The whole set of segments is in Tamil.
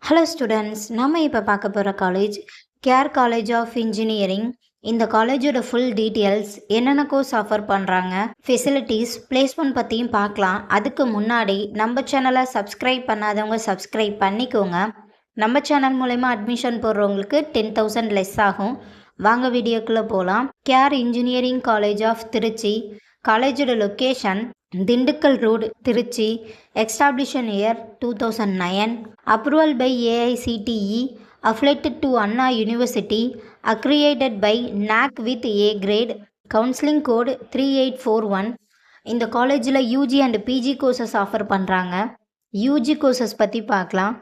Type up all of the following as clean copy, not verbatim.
ஹலோ ஸ்டூடெண்ட்ஸ், நம்ம இப்போ பார்க்க போகிற college care college of engineering. இந்த காலேஜோட ஃபுல் டீட்டெயில்ஸ், என்னென்ன கோர்ஸ் ஆஃபர் பண்ணுறாங்க, ஃபெசிலிட்டிஸ், பிளேஸ்மெண்ட் பற்றியும் பார்க்கலாம். அதுக்கு முன்னாடி நம்ம சேனலை சப்ஸ்கிரைப் பண்ணாதவங்க சப்ஸ்கிரைப் பண்ணிக்கோங்க. நம்ம சேனல் மூலமா அட்மிஷன் போடுறவங்களுக்கு 10,000 லெஸ் ஆகும். வாங்க வீடியோக்குள்ளே போகலாம். CARE engineering college of Trichy. காலேஜோட location Dindigul road, Trichy. Establishment year 2009. Approval by AICTE. Affiliated to Anna University. Accredited by NAC with A grade. Counseling code 3841. இந்த காலேஜில் UG and PG courses offer பண்ணுறாங்க. யூஜி கோர்சஸ் பற்றி பார்க்கலாம்.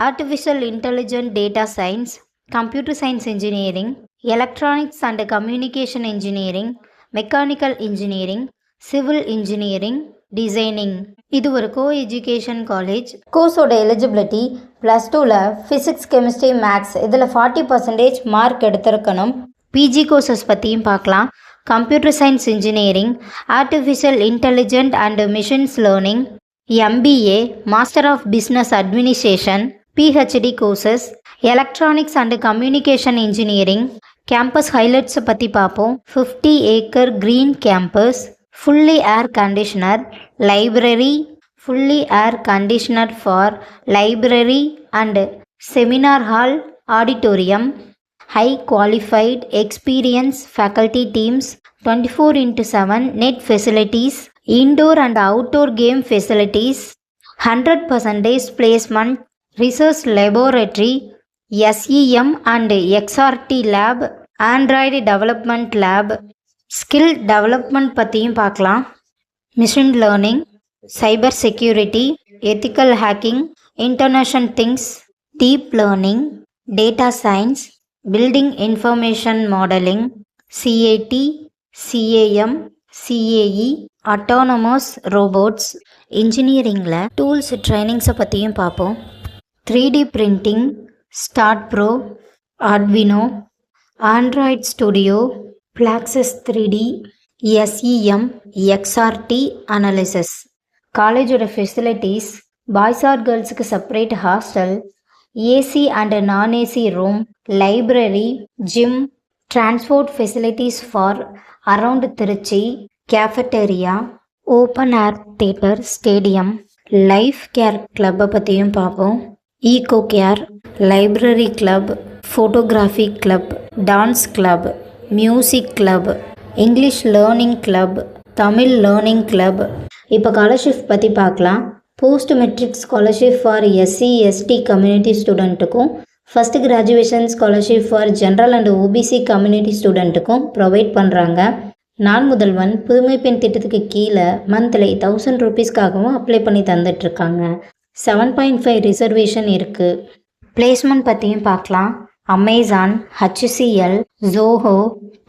Artificial intelligent data science, computer science engineering, electronics and communication engineering, mechanical engineering, civil engineering, designing. இது ஒரு கோ எஜுகேஷன் காலேஜ். கோர்ஸோட எலிஜிபிலிட்டி +2ல் ஃபிசிக்ஸ், கெமிஸ்ட்ரி, மேக்ஸ் இதில் 40% மார்க் எடுத்திருக்கணும். பிஜி கோர்சஸ் பற்றியும் பார்க்கலாம். Computer science engineering, artificial intelligent and machines learning, MBA, master of business administration, PhD courses, electronics and communication engineering. Campus ஹைலைட்ஸை பற்றி பார்ப்போம். 50 acre green campus, fully air conditioner, library, fully air conditioner for library and seminar hall, auditorium, high qualified experienced faculty teams, 24/7 net facilities, indoor and outdoor game facilities, 100% placement, research laboratory, SEM and XRT lab, Android development lab. Skill development பற்றியும் பார்க்கலாம். Machine learning, cyber security, ethical hacking, international things, deep learning, data science, building information modelling, CAT, CAM, CAE, autonomous robots. இன்ஜினியரிங்கில் டூல்ஸ் ட்ரைனிங்ஸை பற்றியும் பார்ப்போம். 3D printing, STAAD Pro, Arduino, Android Studio, Plaxis 3D, SEM, XRT analysis. காலேஜோட ஃபெசிலிட்டிஸ் பாய்ஸ் ஆர் கேர்ள்ஸுக்கு separate hostel, AC and non AC room, library, gym, transport facilities for around Trichy, cafeteria, open air theatre, stadium. Life care கிளப்பை பற்றியும் பார்ப்போம். Eco care, library club, photography club, dance club, music club, English learning club, Tamil learning club. இப்போ ஸ்காலர்ஷிப் பற்றி பார்க்கலாம். Post matric scholarship for SC ST community ஸ்டூடெண்ட்டுக்கும், first graduation scholarship for general and OBC community ஸ்டூடெண்ட்டுக்கும் ப்ரொவைட் பண்ணுறாங்க. நாள் முதல்வன் புதுமை பெண் திட்டத்துக்கு கீழே மந்த்லி 1000 ரூபீஸ்க்காகவும் அப்ளை பண்ணி தந்துட்டுருக்காங்க. 7.5 ரிசர்வேஷன் இருக்குது. பிளேஸ்மெண்ட் பற்றியும் பார்க்கலாம். Amazon, HCL, Zoho,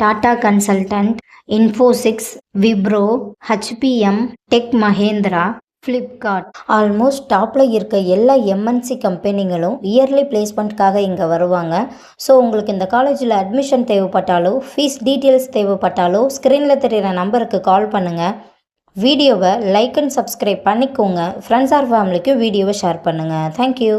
Tata consultant, Infosys, Wipro, HPM, tech Mahindra, Flipkart. Almost டாப்பில் இருக்க எல்லா MNC கம்பெனிகளும் இயர்லி பிளேஸ்மெண்ட்காக இங்கே வருவாங்க. ஸோ உங்களுக்கு இந்த காலேஜில் அட்மிஷன் தேவைப்பட்டாலோ, ஃபீஸ் டீட்டெயில்ஸ் தேவைப்பட்டாலோ ஸ்க்ரீனில் தெரிகிற நம்பருக்கு கால் பண்ணுங்கள். வீடியோவை லைக் அண்ட் சப்ஸ்கிரைப் பண்ணிக்கோங்க. ஃப்ரெண்ட்ஸ் ஆர் ஃபேமிலிக்கு வீடியோவை ஷேர் பண்ணுங்கள். தேங்க்யூ.